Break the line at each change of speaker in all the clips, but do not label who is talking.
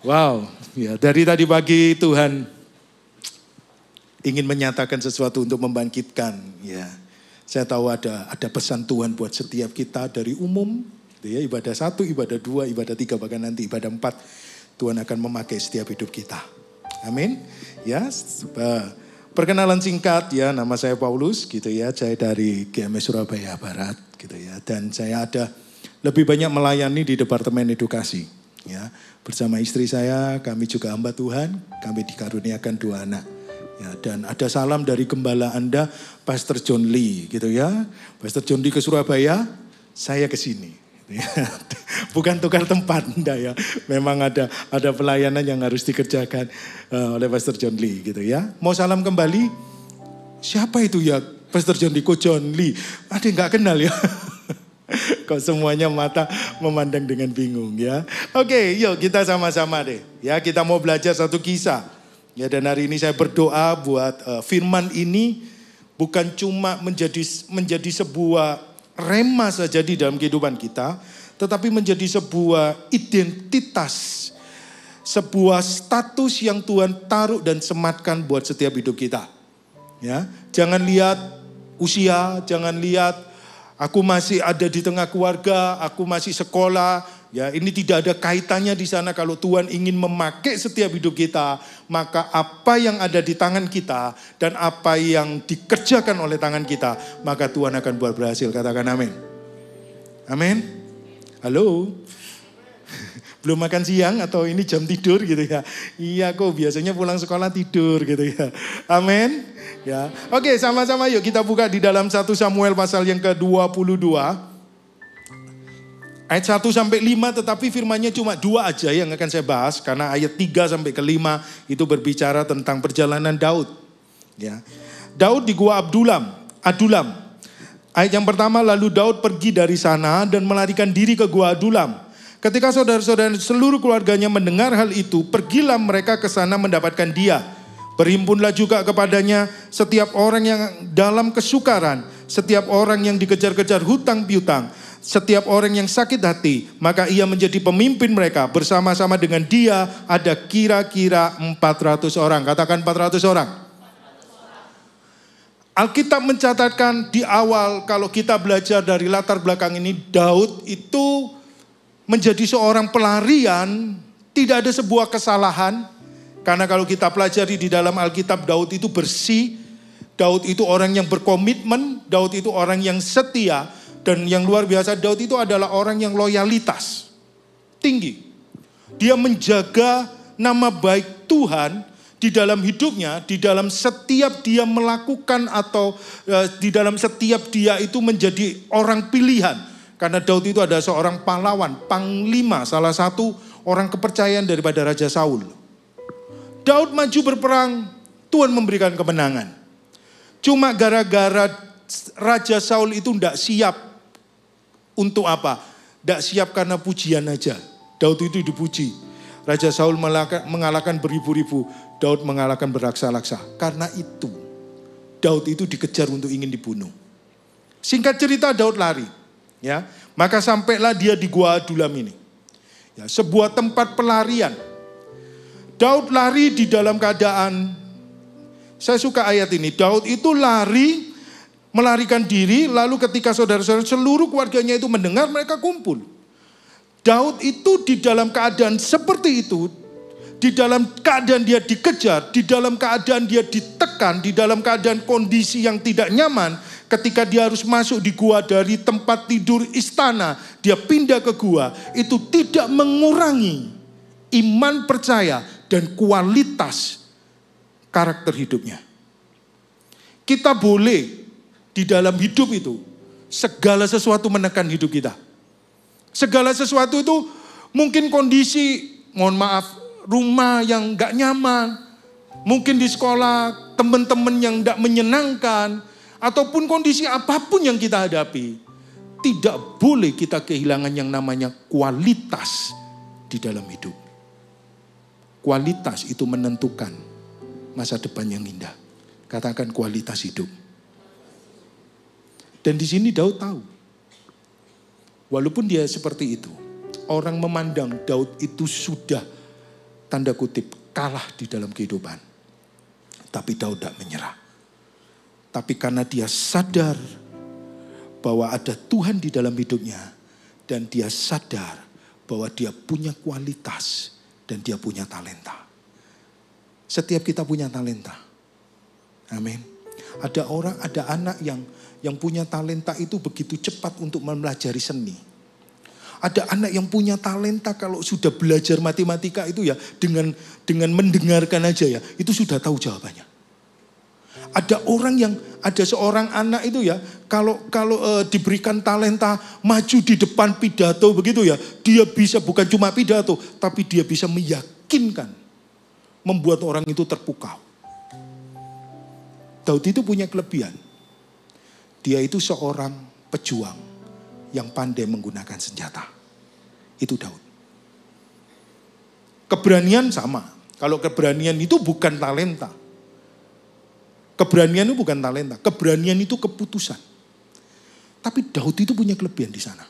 Wow, ya dari tadi pagi Tuhan ingin menyatakan sesuatu untuk membangkitkan. Ya, saya tahu ada pesan Tuhan buat setiap kita dari umum, gitu ya, ibadah 1, ibadah 2, ibadah 3, bahkan nanti ibadah 4. Tuhan akan memakai setiap hidup kita. Amin. Ya, perkenalan singkat ya, nama saya Paulus, gitu ya, saya dari GMS Surabaya Barat, gitu ya, dan saya ada lebih banyak melayani di Departemen Edukasi. Ya, bersama istri saya, kami juga hamba Tuhan, kami dikaruniakan 2 anak. Ya, dan ada salam dari gembala Anda, Pastor John Lee, gitu ya. Pastor John Lee ke Surabaya, saya ke sini. Bukan tukar tempat, enggak ya. Memang ada pelayanan yang harus dikerjakan oleh Pastor John Lee, gitu ya. Mau salam kembali? Siapa itu ya Pastor John Lee? Kok John Lee? Ada yang nggak kenal ya? Kok semuanya mata memandang dengan bingung ya. Oke, yuk kita sama-sama deh. Ya, kita mau belajar satu kisah. Ya, dan hari ini saya berdoa buat firman ini bukan cuma menjadi sebuah rema saja di dalam kehidupan kita, tetapi menjadi sebuah identitas, sebuah status yang Tuhan taruh dan sematkan buat setiap hidup kita. Ya, jangan lihat usia, jangan lihat aku masih ada di tengah keluarga, aku masih sekolah. Ya, ini tidak ada kaitannya di sana. Kalau Tuhan ingin memakai setiap hidup kita, maka apa yang ada di tangan kita dan apa yang dikerjakan oleh tangan kita, maka Tuhan akan buat berhasil. Katakan amin. Amin. Halo. Belum makan siang atau ini jam tidur gitu ya. Iya kok biasanya pulang sekolah tidur gitu ya. Amin. Ya. Oke, sama-sama yuk kita buka di dalam 1 Samuel pasal yang ke-22. Ayat 1 sampai 5, tetapi firmannya cuma 2 aja yang akan saya bahas karena ayat 3 sampai ke 5 itu berbicara tentang perjalanan Daud. Ya. Daud di gua Adulam. Ayat yang pertama, lalu Daud pergi dari sana dan melarikan diri ke gua Adulam. Ketika saudara-saudara seluruh keluarganya mendengar hal itu, pergilah mereka ke sana mendapatkan dia. Berhimpunlah juga kepadanya setiap orang yang dalam kesukaran, setiap orang yang dikejar-kejar hutang piutang, setiap orang yang sakit hati, maka ia menjadi pemimpin mereka. Bersama-sama dengan dia ada kira-kira 400 orang. Katakan 400 orang. Alkitab mencatatkan di awal, kalau kita belajar dari latar belakang ini, Daud itu menjadi seorang pelarian, tidak ada sebuah kesalahan. Karena kalau kita pelajari di dalam Alkitab, Daud itu bersih, Daud itu orang yang berkomitmen, Daud itu orang yang setia, dan yang luar biasa, Daud itu adalah orang yang loyalitas tinggi. Dia menjaga nama baik Tuhan di dalam hidupnya, di dalam setiap dia melakukan atau di dalam setiap dia itu menjadi orang pilihan. Karena Daud itu adalah seorang pahlawan, panglima, salah satu orang kepercayaan daripada Raja Saul. Daud maju berperang, Tuhan memberikan kemenangan. Cuma gara-gara Raja Saul itu tidak siap untuk apa? Tidak siap karena pujian aja. Daud itu dipuji. Raja Saul mengalahkan beribu-ribu, Daud mengalahkan beraksa-laksa. Karena itu, Daud itu dikejar untuk ingin dibunuh. Singkat cerita, Daud lari. Ya, maka sampailah dia di gua Adulam ini. Ya, sebuah tempat pelarian. Daud lari di dalam keadaan, saya suka ayat ini. Daud itu lari, melarikan diri, lalu ketika saudara-saudara seluruh keluarganya itu mendengar, mereka kumpul. Daud itu di dalam keadaan seperti itu, di dalam keadaan dia dikejar, di dalam keadaan dia ditekan, di dalam keadaan kondisi yang tidak nyaman, ketika dia harus masuk di gua dari tempat tidur istana, dia pindah ke gua, itu tidak mengurangi iman percaya dan kualitas karakter hidupnya. Kita boleh di dalam hidup itu, segala sesuatu menekan hidup kita. Segala sesuatu itu mungkin kondisi, mohon maaf, rumah yang gak nyaman. Mungkin di sekolah, teman-teman yang gak menyenangkan. Ataupun kondisi apapun yang kita hadapi. Tidak boleh kita kehilangan yang namanya kualitas di dalam hidup. Kualitas itu menentukan masa depan yang indah. Katakan kualitas hidup. Dan di sini Daud tahu. Walaupun dia seperti itu, orang memandang Daud itu sudah tanda kutip kalah di dalam kehidupan. Tapi Daud tidak menyerah. Tapi karena dia sadar bahwa ada Tuhan di dalam hidupnya. Dan dia sadar bahwa dia punya kualitas dan dia punya talenta. Setiap kita punya talenta. Amin. Ada orang, ada anak yang punya talenta itu begitu cepat untuk mempelajari seni. Ada anak yang punya talenta kalau sudah belajar matematika itu ya dengan mendengarkan aja ya, itu sudah tahu jawabannya. Ada seorang anak itu ya, kalau diberikan talenta maju di depan pidato begitu ya, dia bisa bukan cuma pidato, tapi dia bisa meyakinkan, membuat orang itu terpukau. Daud itu punya kelebihan. Dia itu seorang pejuang yang pandai menggunakan senjata. Itu Daud. Keberanian sama. Kalau keberanian itu bukan talenta. Keberanian itu bukan talenta. Keberanian itu keputusan. Tapi Daud itu punya kelebihan di sana.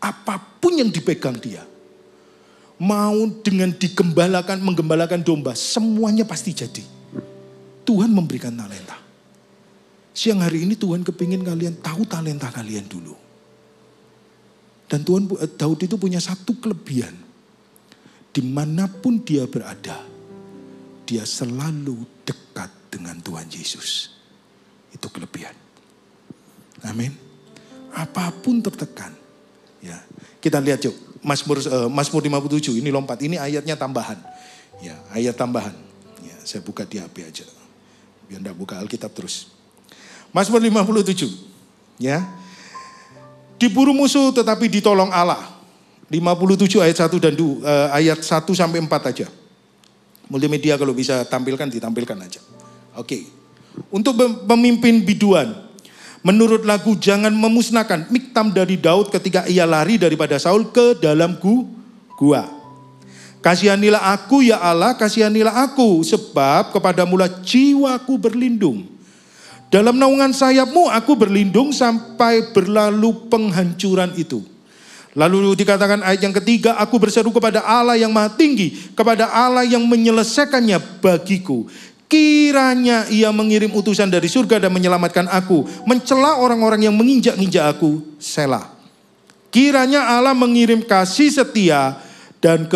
Apapun yang dipegang dia. Mau dengan menggembalakan domba. Semuanya pasti jadi. Tuhan memberikan talenta. Siang hari ini Tuhan kepingin kalian tahu talenta kalian dulu. Dan Daud itu punya satu kelebihan. Dimanapun dia berada, dia selalu dekat dengan Tuhan Yesus. Itu kelebihan. Amin. Apapun tertekan. Ya, kita lihat yuk. Mazmur 57, ini lompat. Ini ayatnya tambahan. Ya, ayat tambahan. Ya, saya buka di HP aja. Biar enggak buka Alkitab terus. Mazmur 57. Ya. Diburu musuh tetapi ditolong Allah. 57 ayat 1 dan ayat 1 sampai 4 aja. Multimedia kalau bisa ditampilkan aja. Oke. Untuk pemimpin biduan. Menurut lagu jangan memusnahkan. Miktam dari Daud ketika ia lari daripada Saul ke dalam gua. Kasihanilah aku ya Allah, kasihanilah aku. Sebab kepadamulah jiwaku berlindung. Dalam naungan sayapmu aku berlindung sampai berlalu penghancuran itu. Lalu dikatakan ayat yang ketiga, aku berseru kepada Allah yang maha tinggi, kepada Allah yang menyelesaikannya bagiku. Kiranya ia mengirim utusan dari surga dan menyelamatkan aku, mencela orang-orang yang menginjak-injak aku. Selah. Kiranya Allah mengirim kasih setia dan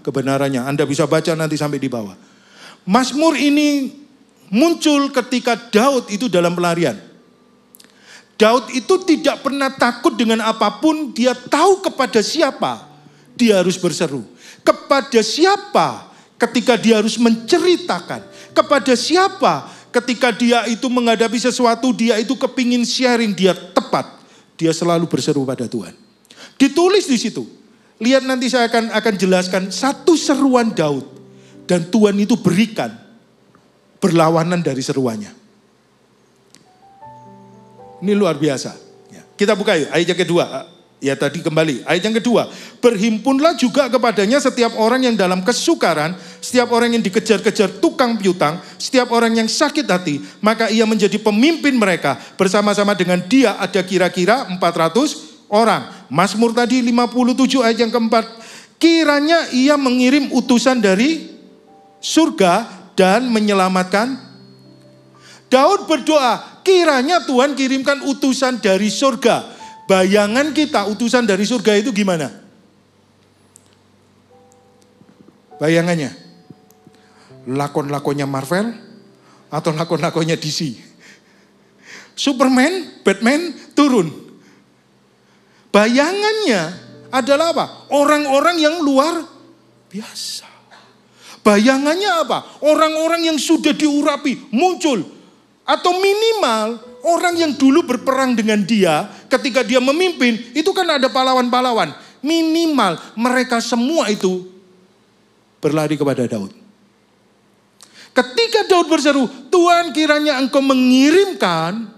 kebenarannya. Anda bisa baca nanti sampai di bawah. Mazmur ini muncul ketika Daud itu dalam pelarian. Daud itu tidak pernah takut dengan apapun. Dia tahu kepada siapa dia harus berseru. Kepada siapa ketika dia harus menceritakan. Kepada siapa ketika dia itu menghadapi sesuatu. Dia itu kepingin sharing. Dia tepat. Dia selalu berseru pada Tuhan. Ditulis di situ. Lihat nanti saya akan jelaskan satu seruan Daud. Dan Tuhan itu berikan berlawanan dari seruannya. Ini luar biasa. Ya. Kita buka yuk ayat yang kedua. Ya tadi kembali. Ayat yang kedua. Berhimpunlah juga kepadanya setiap orang yang dalam kesukaran. Setiap orang yang dikejar-kejar tukang piutang. Setiap orang yang sakit hati. Maka ia menjadi pemimpin mereka. Bersama-sama dengan dia ada kira-kira 400 orang. Mazmur tadi 57 ayat yang keempat. Kiranya ia mengirim utusan dari surga dan menyelamatkan. Daud berdoa, kiranya Tuhan kirimkan utusan dari surga. Bayangan kita utusan dari surga itu gimana? Bayangannya? Lakon-lakonnya Marvel atau lakon-lakonnya DC? Superman, Batman turun. Bayangannya adalah apa? Orang-orang yang luar biasa. Bayangannya apa? Orang-orang yang sudah diurapi muncul. Atau minimal orang yang dulu berperang dengan dia ketika dia memimpin. Itu kan ada pahlawan-pahlawan. Minimal mereka semua itu berlari kepada Daud. Ketika Daud berseru, Tuhan kiranya engkau mengirimkan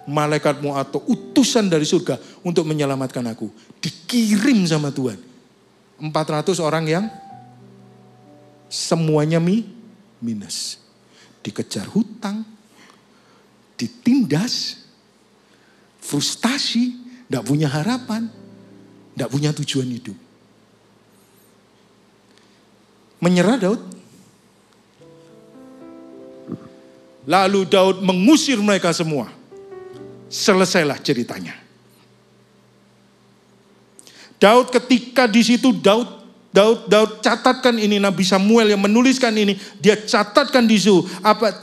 malaikatmu atau utusan dari surga untuk menyelamatkan aku. Dikirim sama Tuhan. 400 orang yang semuanya minus. Dikejar hutang, ditindas, frustasi, tidak punya harapan, tidak punya tujuan hidup. Menyerah Daud. Lalu Daud mengusir mereka semua. Selesailah ceritanya. Daud ketika di situ Daud catatkan ini, Nabi Samuel yang menuliskan ini, dia catatkan di situ.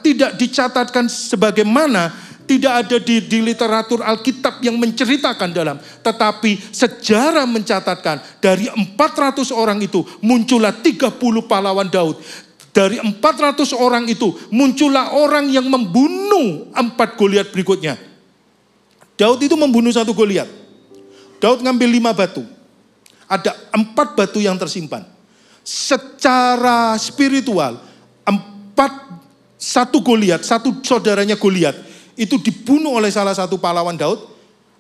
Tidak dicatatkan sebagaimana, tidak ada di literatur Alkitab yang menceritakan dalam. Tetapi sejarah mencatatkan dari 400 orang itu muncullah 30 pahlawan Daud. Dari 400 orang itu muncullah orang yang membunuh 4 Goliat berikutnya. Daud itu membunuh 1 Goliat. Daud ngambil 5 batu. Ada 4 batu yang tersimpan. Secara spiritual, 1 Goliat, 1 saudaranya Goliat, itu dibunuh oleh salah satu pahlawan Daud.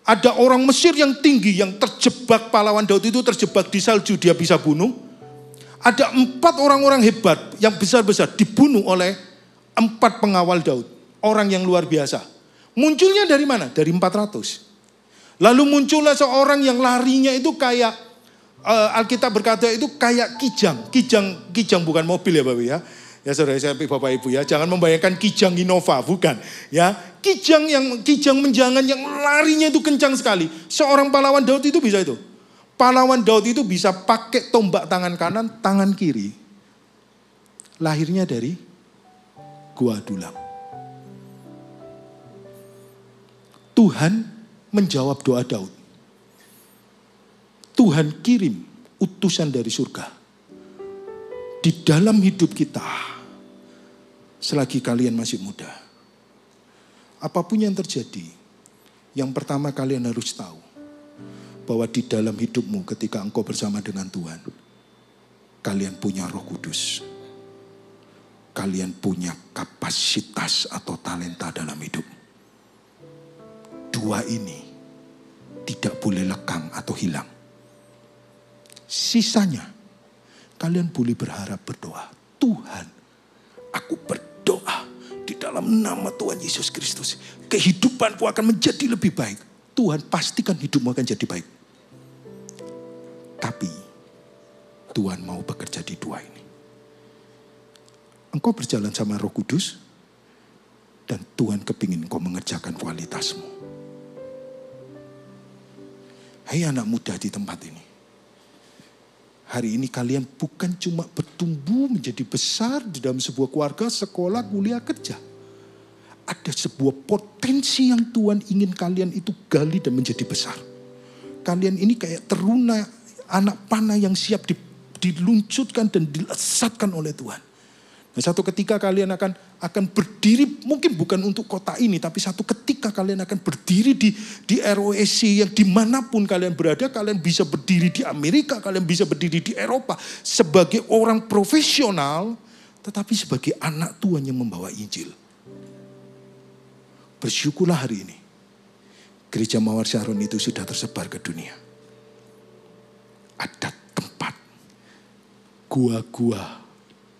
Ada orang Mesir yang tinggi, yang terjebak, pahlawan Daud itu terjebak di salju, dia bisa bunuh. Ada 4 orang-orang hebat yang besar-besar dibunuh oleh 4 pengawal Daud. Orang yang luar biasa. Munculnya dari mana? Dari 400. Lalu muncullah seorang yang larinya itu kayak, Alkitab berkata itu kayak kijang. Kijang bukan mobil ya Bapak ya. Ya saudara saya Bapak Ibu ya. Jangan membayangkan kijang Innova, bukan. Ya, kijang menjangan yang larinya itu kencang sekali. Seorang pahlawan Daud itu bisa itu. Pahlawan Daud itu bisa pakai tombak tangan kanan, tangan kiri. Lahirnya dari Gua Adulam. Tuhan menjawab doa Daud. Tuhan kirim utusan dari surga. Di dalam hidup kita, selagi kalian masih muda. Apapun yang terjadi, yang pertama kalian harus tahu. Bahwa di dalam hidupmu ketika engkau bersama dengan Tuhan, kalian punya Roh Kudus. Kalian punya kapasitas atau talenta dalam hidup. 2 ini tidak boleh lekang atau hilang. Sisanya, kalian boleh berharap berdoa. Tuhan, aku berdoa di dalam nama Tuhan Yesus Kristus. Kehidupanku akan menjadi lebih baik. Tuhan pastikan hidupmu akan jadi baik. Tapi Tuhan mau bekerja di 2 ini. Engkau berjalan sama Roh Kudus dan Tuhan kepingin engkau mengerjakan kualitasmu. Hai anak muda di tempat ini. Hari ini kalian bukan cuma bertumbuh menjadi besar di dalam sebuah keluarga, sekolah, kuliah, kerja. Ada sebuah potensi yang Tuhan ingin kalian itu gali dan menjadi besar. Kalian ini kayak teruna anak panah yang siap diluncurkan dan dilesatkan oleh Tuhan. Nah, satu ketika kalian akan berdiri, mungkin bukan untuk kota ini, tapi satu ketika kalian akan berdiri di ROEC yang dimanapun kalian berada, kalian bisa berdiri di Amerika, kalian bisa berdiri di Eropa sebagai orang profesional, tetapi sebagai anak Tuhan yang membawa Injil. Bersyukurlah hari ini, Gereja Mawar Syaron itu sudah tersebar ke dunia. Ada tempat, gua-gua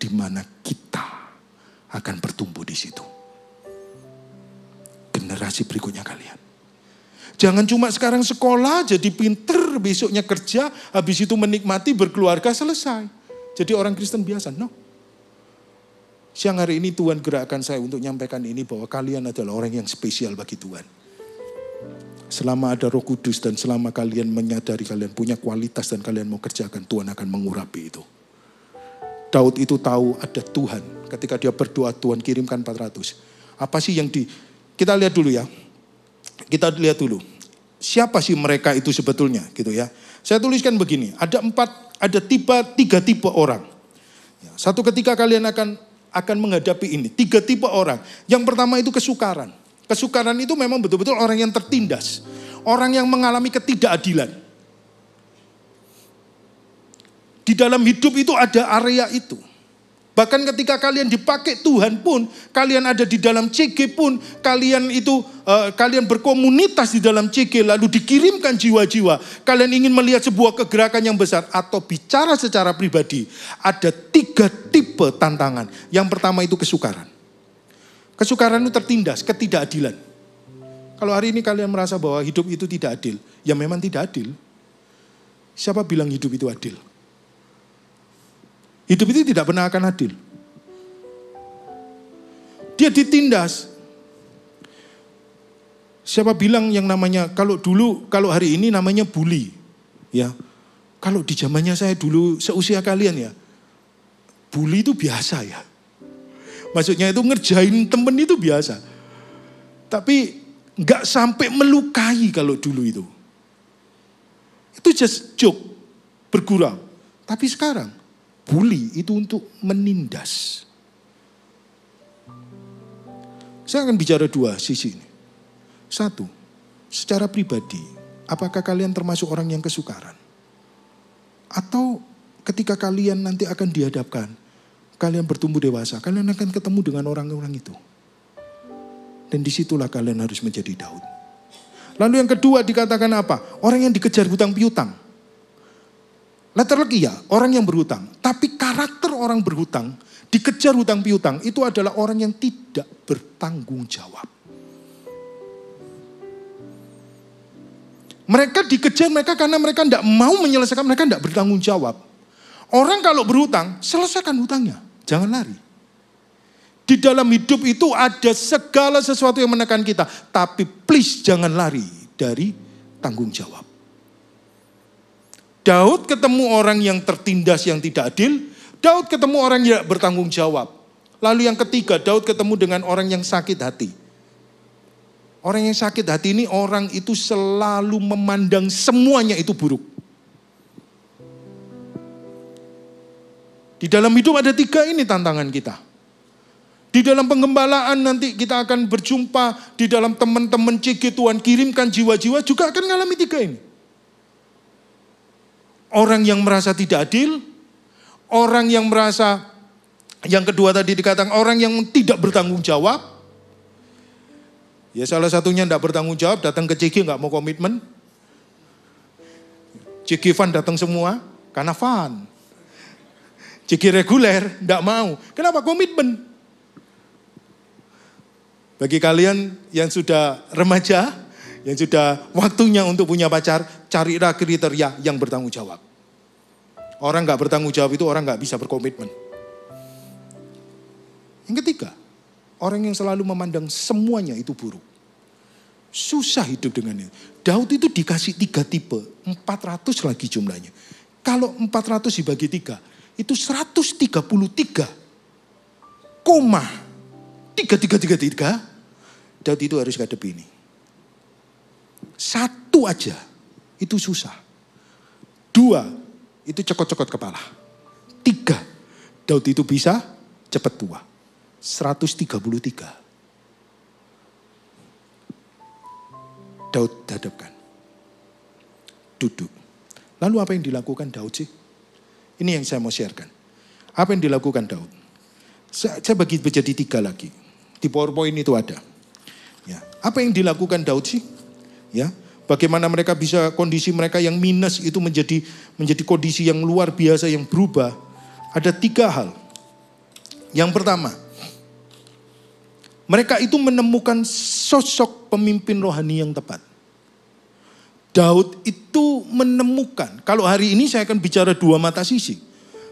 di mana kita akan bertumbuh di situ. Generasi berikutnya kalian. Jangan cuma sekarang sekolah, jadi pinter, besoknya kerja, habis itu menikmati, berkeluarga, selesai. Jadi orang Kristen biasa, no. Siang hari ini Tuhan gerakkan saya untuk menyampaikan ini bahwa kalian adalah orang yang spesial bagi Tuhan. Selama ada Roh Kudus dan selama kalian menyadari kalian punya kualitas dan kalian mau kerjakan, Tuhan akan mengurapi itu. Daud itu tahu ada Tuhan. Ketika dia berdoa, Tuhan kirimkan 400. Apa sih yang kita lihat dulu ya. Kita lihat dulu. Siapa sih mereka itu sebetulnya gitu ya. Saya tuliskan begini, ada 3 tipe orang. Satu ketika kalian akan menghadapi ini, 3 tipe orang. Yang pertama itu kesukaran. Kesukaran itu memang betul-betul orang yang tertindas. Orang yang mengalami ketidakadilan. Di dalam hidup itu ada area itu. Bahkan ketika kalian dipakai Tuhan pun, kalian ada di dalam CG pun, kalian berkomunitas di dalam CG, lalu dikirimkan jiwa-jiwa. Kalian ingin melihat sebuah kegerakan yang besar atau bicara secara pribadi. Ada 3 tipe tantangan. Yang pertama itu kesukaran. Kesukaran itu tertindas, ketidakadilan. Kalau hari ini kalian merasa bahwa hidup itu tidak adil, ya memang tidak adil. Siapa bilang hidup itu adil? Hidup itu tidak pernah akan adil. Dia ditindas. Siapa bilang yang namanya, kalau hari ini namanya bully. Ya, kalau di zamannya saya dulu seusia kalian ya, bully itu biasa ya. Maksudnya itu ngerjain temen itu biasa. Tapi nggak sampai melukai kalau dulu itu. Itu just joke, bergurau. Tapi sekarang, bully itu untuk menindas. Saya akan bicara dua sisi ini. Satu, secara pribadi, apakah kalian termasuk orang yang kesukaran? Atau ketika kalian nanti akan dihadapkan, kalian bertumbuh dewasa, kalian akan ketemu dengan orang-orang itu. Dan disitulah kalian harus menjadi Daud. Lalu yang kedua dikatakan apa? Orang yang dikejar hutang piutang. Lagi ya, orang yang berhutang. Tapi karakter orang berhutang, dikejar hutang piutang, itu adalah orang yang tidak bertanggung jawab. Mereka dikejar mereka karena mereka tidak mau menyelesaikan, mereka tidak bertanggung jawab. Orang kalau berhutang, selesaikan hutangnya. Jangan lari. Di dalam hidup itu ada segala sesuatu yang menekan kita. Tapi please jangan lari dari tanggung jawab. Daud ketemu orang yang tertindas, yang tidak adil. Daud ketemu orang yang bertanggung jawab. Lalu yang ketiga, Daud ketemu dengan orang yang sakit hati. Orang yang sakit hati ini, orang itu selalu memandang semuanya itu buruk. Di dalam hidup ada tiga ini tantangan kita. Di dalam penggembalaan nanti kita akan berjumpa, di dalam teman-teman CG Tuhan kirimkan jiwa-jiwa juga akan mengalami tiga ini. Orang yang merasa tidak adil, orang yang merasa, yang kedua tadi dikatakan orang yang tidak bertanggung jawab. Ya salah satunya tidak bertanggung jawab, datang ke CG nggak mau komitmen. CG fun datang semua, karena fun. CG reguler, tidak mau. Kenapa? Komitmen. Bagi kalian yang sudah remaja, yang sudah waktunya untuk punya pacar, carilah kriteria yang bertanggung jawab. Orang nggak bertanggung jawab itu orang nggak bisa berkomitmen. Yang ketiga, orang yang selalu memandang semuanya itu buruk. Susah hidup dengan itu. Daud itu dikasih 3 tipe, 400 lagi jumlahnya. Kalau 400 dibagi 3, itu 133, 3333. Daud itu harus ngadepi ini. Satu aja, itu susah. 2, itu cokot-cokot kepala. 3, Daud itu bisa cepat tua. 133. Daud hadapkan. Duduk. Lalu apa yang dilakukan Daud sih? Ini yang saya mau sharekan. Apa yang dilakukan Daud? Saya bagi menjadi 3 lagi. Di PowerPoint itu ada. Ya. Apa yang dilakukan Daud sih? Ya. Bagaimana mereka bisa, kondisi mereka yang minus itu menjadi kondisi yang luar biasa, yang berubah. Ada 3 hal. Yang pertama, mereka itu menemukan sosok pemimpin rohani yang tepat. Daud itu menemukan, kalau hari ini saya akan bicara 2 mata sisi.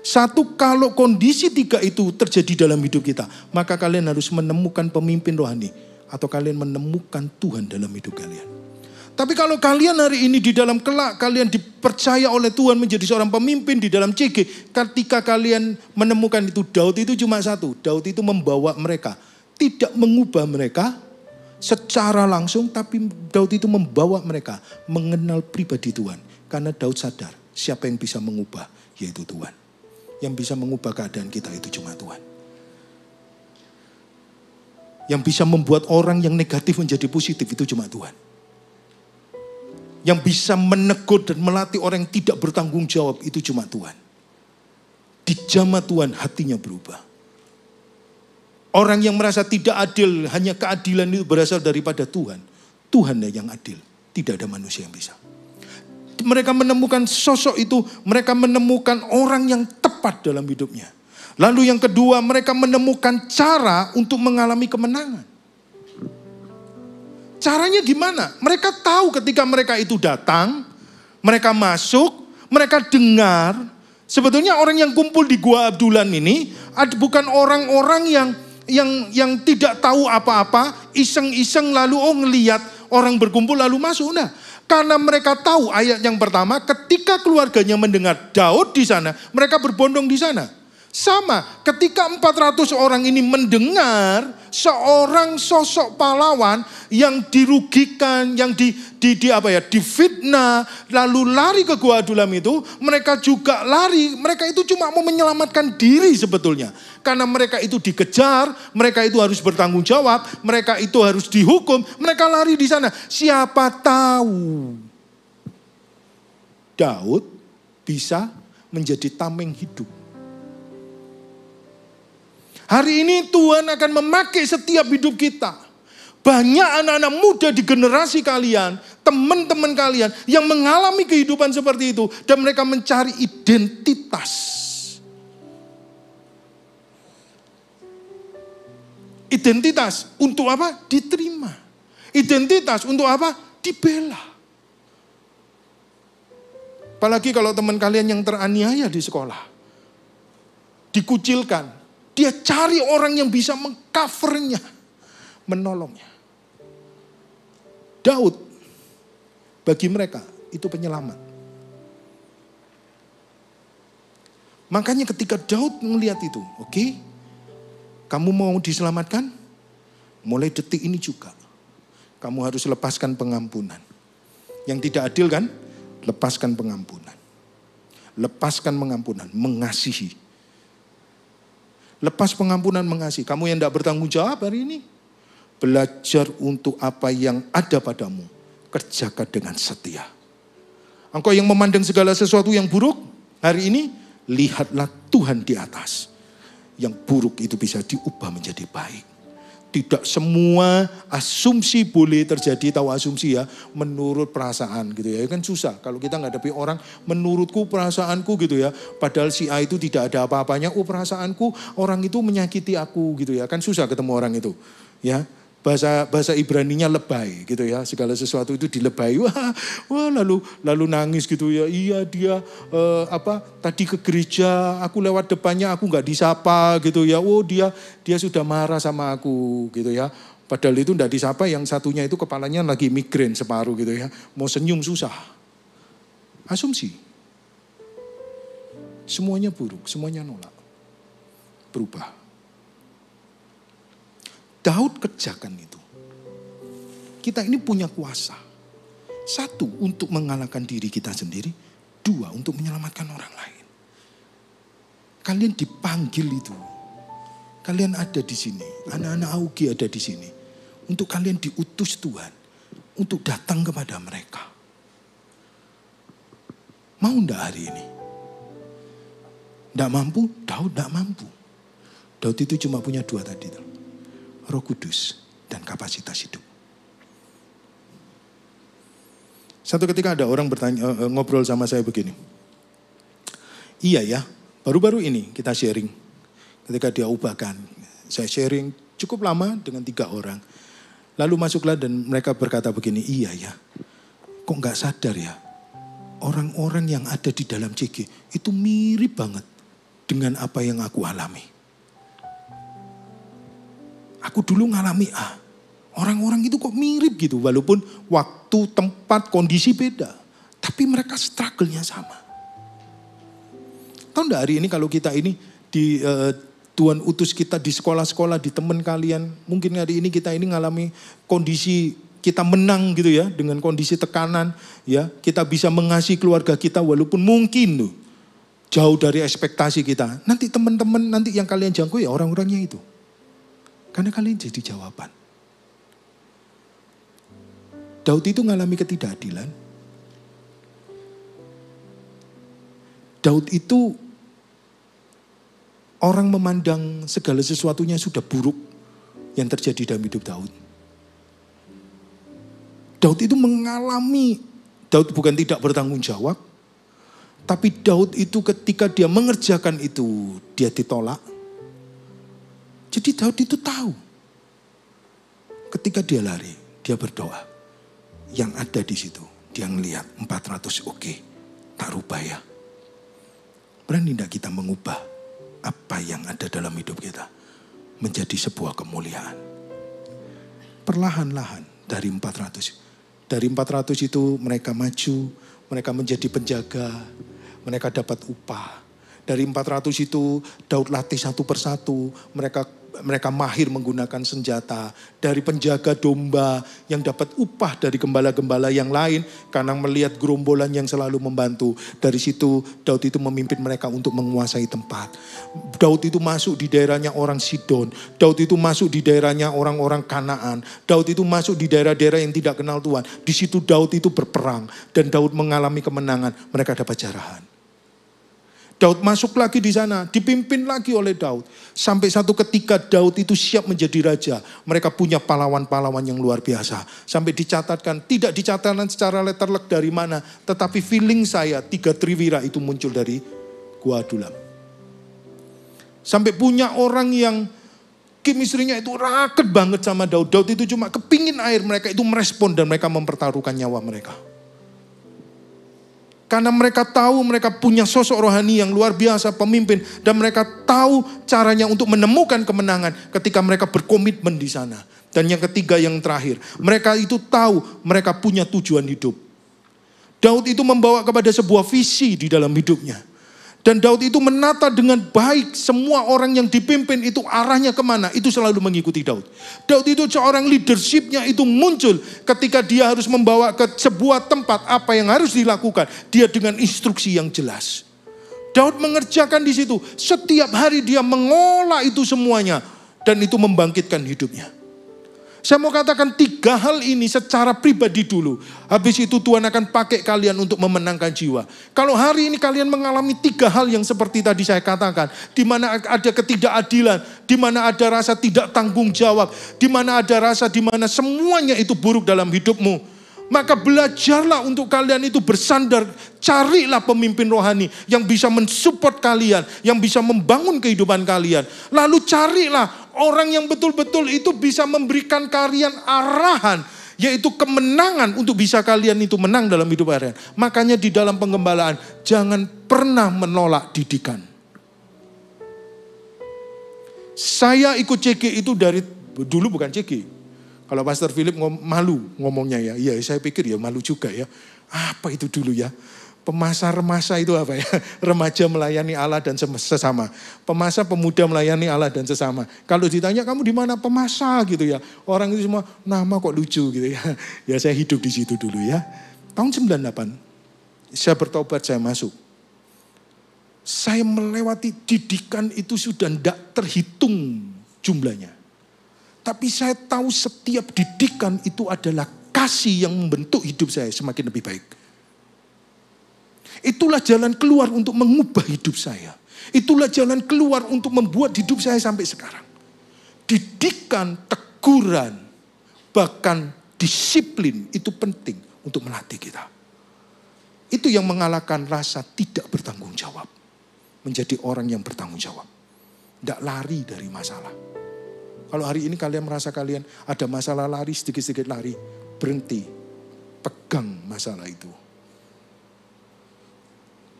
Satu, kalau kondisi 3 itu terjadi dalam hidup kita, maka kalian harus menemukan pemimpin rohani. Atau kalian menemukan Tuhan dalam hidup kalian. Tapi kalau kalian hari ini di dalam kelak, kalian dipercaya oleh Tuhan menjadi seorang pemimpin di dalam CG. Ketika kalian menemukan itu, Daud itu cuma satu. Daud itu membawa mereka. Tidak mengubah mereka secara langsung, tapi Daud itu membawa mereka mengenal pribadi Tuhan. Karena Daud sadar siapa yang bisa mengubah, yaitu Tuhan. Yang bisa mengubah keadaan kita itu cuma Tuhan. Yang bisa membuat orang yang negatif menjadi positif itu cuma Tuhan. Yang bisa menegur dan melatih orang yang tidak bertanggung jawab itu cuma Tuhan. Dijamah Tuhan hatinya berubah. Orang yang merasa tidak adil, hanya keadilan itu berasal daripada Tuhan. Tuhan yang adil, tidak ada manusia yang bisa. Mereka menemukan sosok itu, mereka menemukan orang yang tepat dalam hidupnya. Lalu yang kedua, mereka menemukan cara untuk mengalami kemenangan. Caranya gimana? Mereka tahu ketika mereka itu datang, mereka masuk, mereka dengar, Sebetulnya orang yang kumpul di Gua Abdullah ini bukan orang-orang yang tidak tahu apa-apa, iseng-iseng lalu ngelihat orang berkumpul lalu masuk. Nah, karena mereka tahu ayat yang pertama, ketika keluarganya mendengar Daud di sana, mereka berbondong di sana. Sama, ketika 400 orang ini mendengar seorang sosok pahlawan yang dirugikan, yang difitnah, lalu lari ke Gua Adulam itu, mereka juga lari. Mereka itu cuma mau menyelamatkan diri sebetulnya. Karena mereka itu dikejar, mereka itu harus bertanggung jawab, mereka itu harus dihukum, mereka lari di sana. Siapa tahu Daud bisa menjadi tameng hidup. Hari ini Tuhan akan memakai setiap hidup kita. Banyak anak-anak muda di generasi kalian, teman-teman kalian yang mengalami kehidupan seperti itu. Dan mereka mencari identitas. Identitas untuk apa? Diterima. Identitas untuk apa? Dibela. Apalagi kalau teman kalian yang teraniaya di sekolah. Dikucilkan. Dia cari orang yang bisa mengcovernya, menolongnya. Daud bagi mereka itu penyelamat. Makanya ketika Daud melihat itu, oke, kamu mau diselamatkan? Mulai detik ini juga, kamu harus lepaskan pengampunan. Yang tidak adil kan? Lepaskan pengampunan. Lepaskan pengampunan, mengasihi. Lepas pengampunan, mengasihi. Kamu yang tidak bertanggung jawab hari ini, belajar untuk apa yang ada padamu, kerjakan dengan setia. Engkau yang memandang segala sesuatu yang buruk, hari ini lihatlah Tuhan di atas. Yang buruk itu bisa diubah menjadi baik. Tidak semua asumsi boleh terjadi, tahu asumsi ya, menurut perasaan gitu ya. Kan susah kalau kita ngadepi orang, menurutku perasaanku gitu ya. Padahal si A itu tidak ada apa-apanya, perasaanku orang itu menyakiti aku gitu ya. Kan susah ketemu orang itu ya. Bahasa Ibraninya lebay gitu ya, segala sesuatu itu dilebai. Wah lalu nangis gitu ya. Iya dia tadi ke gereja, aku lewat depannya aku nggak disapa gitu ya. Oh dia sudah marah sama aku gitu ya. Padahal itu nggak disapa, yang satunya itu kepalanya lagi migrain separuh gitu ya. Mau senyum susah. Asumsi. Semuanya buruk, semuanya nolak. Berubah. Daud kerjakan itu. Kita ini punya kuasa. Satu, untuk mengalahkan diri kita sendiri. Dua, untuk menyelamatkan orang lain. Kalian dipanggil itu. Kalian ada di sini. Anak-anak Augie ada di sini. Untuk kalian diutus Tuhan. Untuk datang kepada mereka. Mau enggak hari ini? Enggak mampu? Daud enggak mampu. Daud itu cuma punya dua tadi. Roh Kudus dan kapasitas hidup. Satu ketika ada orang ngobrol sama saya begini. Iya ya, baru-baru ini kita sharing. Ketika dia ubahkan, saya sharing cukup lama dengan 3 orang. Lalu masuklah dan mereka berkata begini, iya ya, kok gak sadar ya, orang-orang yang ada di dalam CG itu mirip banget dengan apa yang aku alami. Aku dulu ngalami A. Orang-orang itu kok mirip gitu. Walaupun waktu, tempat, kondisi beda. Tapi mereka struggle-nya sama. Tahu enggak hari ini kalau kita ini Tuhan utus kita di sekolah-sekolah, di teman kalian. Mungkin hari ini kita ini ngalami kondisi kita menang gitu ya. Dengan kondisi tekanan. Ya, kita bisa mengasihi keluarga kita walaupun mungkin loh. Jauh dari ekspektasi kita. Nanti teman-teman nanti yang kalian jangkau ya orang-orangnya itu. Karena kalian jadi jawaban. Daud itu mengalami ketidakadilan. Daud itu orang memandang segala sesuatunya sudah buruk yang terjadi dalam hidup Daud. Daud itu mengalami, Daud bukan tidak bertanggung jawab, tapi Daud itu ketika dia mengerjakan itu, dia ditolak. Jadi Daud itu tahu. Ketika dia lari, dia berdoa. Yang ada di situ, dia ngelihat 400 oke, tak rubah ya. Berani tidak kita mengubah apa yang ada dalam hidup kita menjadi sebuah kemuliaan? Perlahan-lahan dari 400. Dari 400 itu mereka maju, mereka menjadi penjaga, mereka dapat upah. Dari 400 itu Daud latih satu persatu, mereka mahir menggunakan senjata. Dari penjaga domba yang dapat upah dari gembala-gembala yang lain karena melihat gerombolan yang selalu membantu. Dari situ Daud itu memimpin mereka untuk menguasai tempat. Daud itu masuk di daerahnya orang Sidon. Daud itu masuk di daerahnya orang-orang Kanaan. Daud itu masuk di daerah-daerah yang tidak kenal Tuhan. Di situ Daud itu berperang dan Daud mengalami kemenangan. Mereka dapat jarahan. Daud masuk lagi di sana, dipimpin lagi oleh Daud. Sampai satu ketika Daud itu siap menjadi raja. Mereka punya pahlawan-pahlawan yang luar biasa. Sampai dicatatkan, tidak dicatatkan secara letterlek dari mana. Tetapi feeling saya, 3 triwira itu muncul dari Gua Adulam. Sampai punya orang yang chemistry-nya itu raket banget sama Daud. Daud itu cuma kepingin air, mereka itu merespon dan mereka mempertaruhkan nyawa mereka. Karena mereka tahu mereka punya sosok rohani yang luar biasa, pemimpin. Dan mereka tahu caranya untuk menemukan kemenangan ketika mereka berkomitmen di sana. Dan yang ketiga, yang terakhir. Mereka itu tahu mereka punya tujuan hidup. Daud itu membawa kepada sebuah visi di dalam hidupnya. Dan Daud itu menata dengan baik semua orang yang dipimpin itu arahnya kemana. Itu selalu mengikuti Daud. Daud itu seorang leadershipnya itu muncul ketika dia harus membawa ke sebuah tempat apa yang harus dilakukan. Dia dengan instruksi yang jelas. Daud mengerjakan di situ. Setiap hari dia mengolah itu semuanya. Dan itu membangkitkan hidupnya. Saya mau katakan 3 hal ini secara pribadi dulu. Habis itu Tuhan akan pakai kalian untuk memenangkan jiwa. Kalau hari ini kalian mengalami 3 hal yang seperti tadi saya katakan. Di mana ada ketidakadilan. Di mana ada rasa tidak tanggung jawab. Di mana ada rasa di mana semuanya itu buruk dalam hidupmu. Maka belajarlah untuk kalian itu bersandar. Carilah pemimpin rohani yang bisa mensupport kalian. Yang bisa membangun kehidupan kalian. Lalu carilah orang yang betul-betul itu bisa memberikan kalian arahan. Yaitu kemenangan untuk bisa kalian itu menang dalam hidup kalian. Makanya di dalam penggembalaan jangan pernah menolak didikan. Saya ikut CG itu dari dulu bukan CG. Kalau Pastor Philip malu ngomongnya ya. Iya saya pikir ya malu juga ya. Apa itu dulu ya? Pemasa remasa itu apa ya? Remaja melayani Allah dan sesama. Pemasa pemuda melayani Allah dan sesama. Kalau ditanya kamu di mana? Pemasa gitu ya. Orang itu semua nama kok lucu gitu ya. Ya saya hidup di situ dulu ya. Tahun 98 saya bertobat, saya masuk. Saya melewati didikan itu sudah tidak terhitung jumlahnya. Tapi saya tahu setiap didikan itu adalah kasih yang membentuk hidup saya semakin lebih baik. Itulah jalan keluar untuk mengubah hidup saya. Itulah jalan keluar untuk membuat hidup saya sampai sekarang. Didikan, teguran, bahkan disiplin itu penting untuk melatih kita. Itu yang mengalahkan rasa tidak bertanggung jawab. Menjadi orang yang bertanggung jawab. Tidak lari dari masalah. Kalau hari ini kalian merasa kalian ada masalah lari, sedikit-sedikit lari. Berhenti. Pegang masalah itu.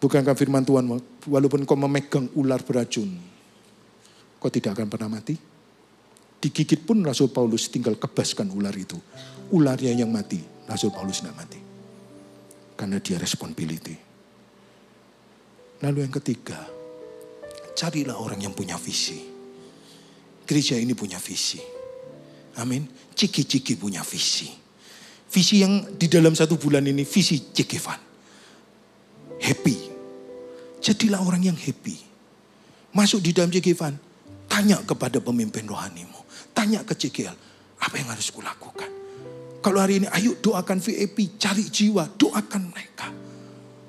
Bukankah firman Tuhan, walaupun kau memegang ular beracun, kau tidak akan pernah mati? Digigit pun Rasul Paulus tinggal kebaskan ular itu. Ularnya yang mati, Rasul Paulus tidak mati. Karena dia responsibility. Lalu yang ketiga, carilah orang yang punya visi. Gereja ini punya visi. Amin. Ciki-ciki punya visi. Visi yang di dalam 1 bulan ini, visi Cekevan. Happy. Jadilah orang yang happy. Masuk di dalam Cekevan. Tanya kepada pemimpin rohanimu. Tanya ke CGL. Apa yang harus kulakukan? Kalau hari ini, ayo doakan VIP. Cari jiwa. Doakan mereka.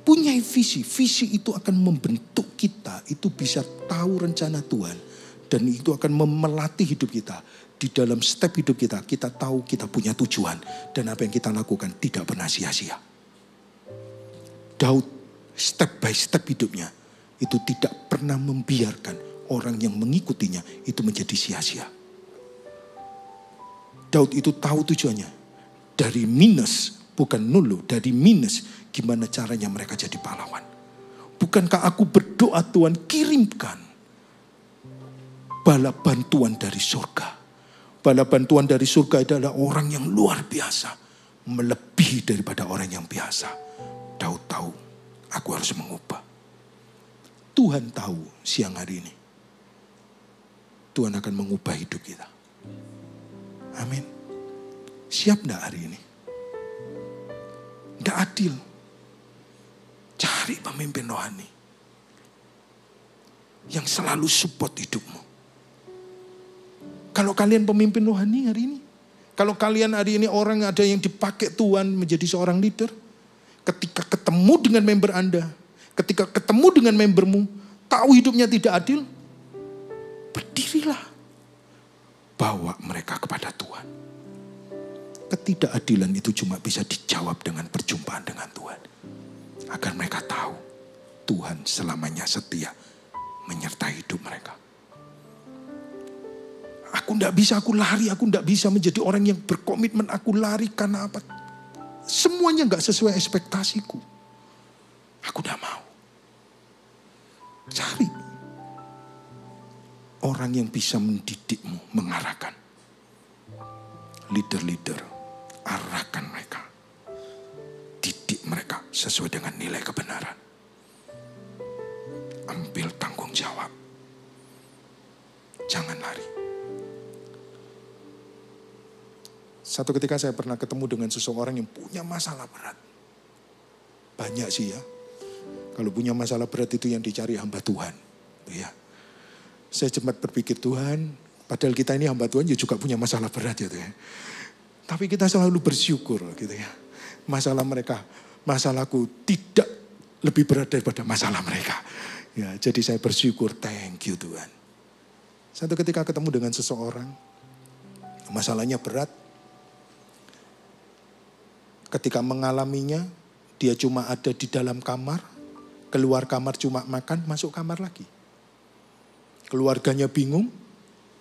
Punya visi. Visi itu akan membentuk kita. Itu bisa tahu rencana Tuhan. Dan itu akan melatih hidup kita. Di dalam step hidup kita, kita tahu kita punya tujuan. Dan apa yang kita lakukan tidak pernah sia-sia. Daud, step by step hidupnya, itu tidak pernah membiarkan orang yang mengikutinya itu menjadi sia-sia. Daud itu tahu tujuannya. Dari minus, bukan nulu, dari minus, gimana caranya mereka jadi pahlawan. Bukankah aku berdoa Tuhan kirimkan bala bantuan dari surga. Bala bantuan dari surga adalah orang yang luar biasa. Melebihi daripada orang yang biasa. Daud tahu, aku harus mengubah. Tuhan tahu siang hari ini. Tuhan akan mengubah hidup kita. Amin. Siap enggak hari ini? Enggak adil. Cari pemimpin rohani. Yang selalu support hidupmu. Kalau kalian pemimpin rohani hari ini. Kalau kalian hari ini orang ada yang dipakai Tuhan menjadi seorang leader. Ketika ketemu dengan member Anda. Ketika ketemu dengan membermu. Tahu hidupnya tidak adil. Berdirilah. Bawa mereka kepada Tuhan. Ketidakadilan itu cuma bisa dijawab dengan perjumpaan dengan Tuhan. Agar mereka tahu Tuhan selamanya setia menyertai hidup mereka. Aku tidak bisa, aku lari, aku tidak bisa menjadi orang yang berkomitmen. Aku lari karena apa? Semuanya gak sesuai ekspektasiku. Aku tidak mau. Cari orang yang bisa mendidikmu, mengarahkan. Leader-leader, arahkan mereka. Didik mereka sesuai dengan nilai kebenaran. Ambil tanggung jawab. Jangan lari. Satu ketika saya pernah ketemu dengan seseorang yang punya masalah berat. Banyak sih ya. Kalau punya masalah berat itu yang dicari hamba Tuhan. Ya. Saya cepat berpikir Tuhan, padahal kita ini hamba Tuhan juga punya masalah berat gitu ya. Tapi kita selalu bersyukur gitu ya. Masalah mereka, masalahku tidak lebih berat daripada masalah mereka. Ya, jadi saya bersyukur, thank you Tuhan. Satu ketika ketemu dengan seseorang, masalahnya berat. Ketika mengalaminya, dia cuma ada di dalam kamar, keluar kamar cuma makan, masuk kamar lagi. Keluarganya bingung,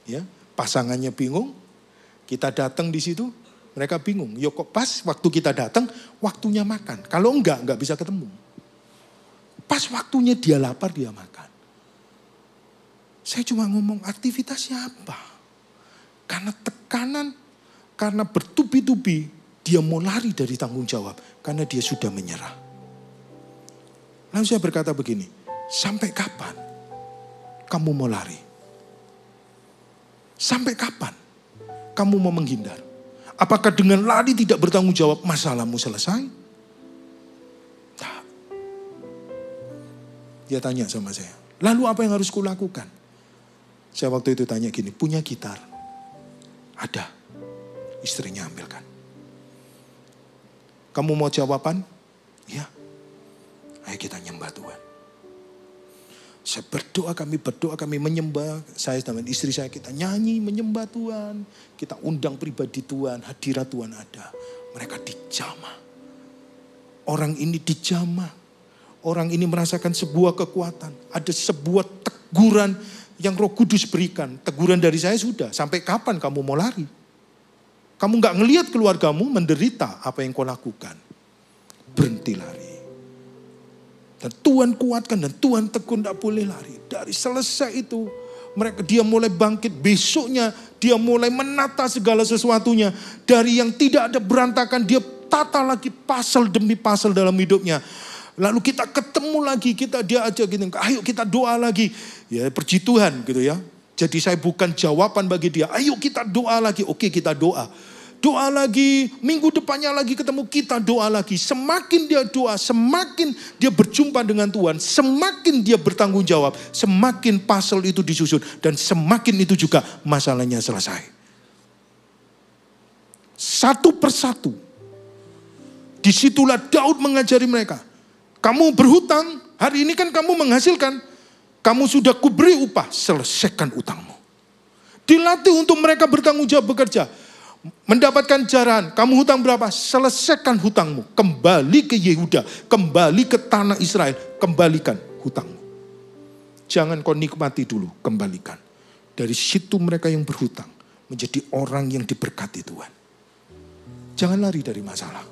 ya, pasangannya bingung. Kita datang di situ, mereka bingung. Yo kok pas waktu kita datang, waktunya makan. Kalau enggak bisa ketemu. Pas waktunya dia lapar, dia makan. Saya cuma ngomong aktivitasnya apa? Karena tekanan, karena bertubi-tubi, dia mau lari dari tanggung jawab. Karena dia sudah menyerah. Lalu saya berkata begini, sampai kapan kamu mau lari? Sampai kapan kamu mau menghindar? Apakah dengan lari tidak bertanggung jawab masalahmu selesai? Tak. Dia tanya sama saya, lalu apa yang harus kulakukan? Saya waktu itu tanya gini, punya gitar? Ada. Istrinya ambilkan. Kamu mau jawaban? Ya. Ayo kita nyembah Tuhan. Saya berdoa, kami menyembah. Saya dengan istri saya kita nyanyi, menyembah Tuhan. Kita undang pribadi Tuhan, hadirat Tuhan ada. Mereka dijamah. Orang ini dijamah. Orang ini merasakan sebuah kekuatan. Ada sebuah teguran yang Roh Kudus berikan. Teguran dari saya sudah. Sampai kapan kamu mau lari? Kamu gak ngelihat keluargamu menderita apa yang kau lakukan. Berhenti lari. Dan Tuhan kuatkan dan Tuhan tegur, gak boleh lari. Dari selesai itu dia mulai bangkit. Besoknya dia mulai menata segala sesuatunya. Dari yang tidak ada berantakan, dia tata lagi pasal demi pasal dalam hidupnya. Lalu kita ketemu lagi, dia ajak gitu, ayo kita doa lagi. Ya puji Tuhan gitu ya. Jadi saya bukan jawaban bagi dia. Ayo kita doa lagi. Oke kita doa. Doa lagi. Minggu depannya lagi ketemu kita doa lagi. Semakin dia doa. Semakin dia berjumpa dengan Tuhan. Semakin dia bertanggung jawab. Semakin pasal itu disusun. Dan semakin itu juga masalahnya selesai. Satu persatu. Disitulah Daud mengajari mereka. Kamu berhutang. Hari ini kan kamu menghasilkan. Kamu sudah kuberi upah, selesaikan utangmu. Dilatih untuk mereka bertanggung jawab bekerja. Mendapatkan jarahan, kamu hutang berapa? Selesaikan hutangmu. Kembali ke Yehuda, kembali ke tanah Israel. Kembalikan hutangmu. Jangan kau nikmati dulu, kembalikan. Dari situ mereka yang berhutang menjadi orang yang diberkati Tuhan. Jangan lari dari masalah.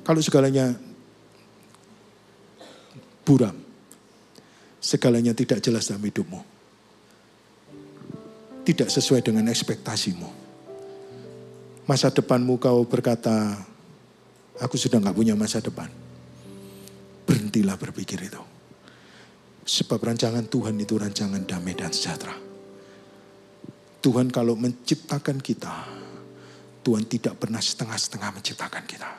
Kalau segalanya buram. Segalanya tidak jelas dalam hidupmu. Tidak sesuai dengan ekspektasimu. Masa depanmu kau berkata, aku sudah gak punya masa depan. Berhentilah berpikir itu. Sebab rancangan Tuhan itu rancangan damai dan sejahtera. Tuhan kalau menciptakan kita, Tuhan tidak pernah setengah-setengah menciptakan kita.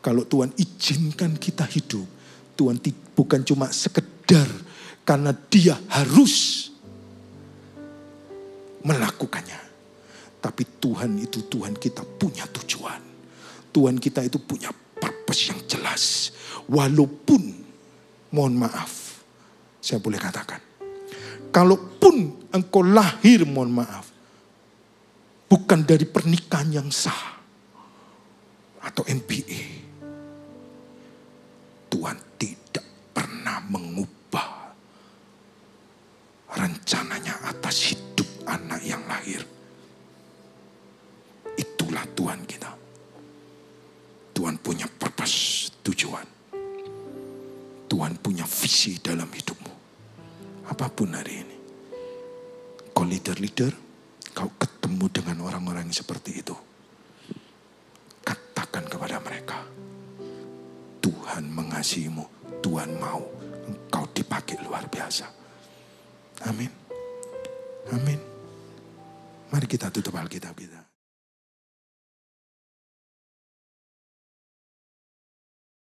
Kalau Tuhan izinkan kita hidup, Tuhan bukan cuma sekedar karena Dia harus melakukannya. Tapi Tuhan itu Tuhan kita punya tujuan. Tuhan kita itu punya purpose yang jelas. Walaupun, mohon maaf, saya boleh katakan, kalaupun engkau lahir, mohon maaf, bukan dari pernikahan yang sah atau MBA, Tuhan tidak pernah mengubah rencananya atas hidup anak yang lahir. Itulah Tuhan kita. Tuhan punya purpose, tujuan. Tuhan punya visi dalam hidupmu. Apapun hari ini. Kau leader-leader, kau ketemu dengan orang-orang yang seperti itu. Katakan kepada mereka, Tuhan mengasihimu, Tuhan mau engkau dipakai luar biasa. Amin. Amin. Mari kita tutup Alkitab kita.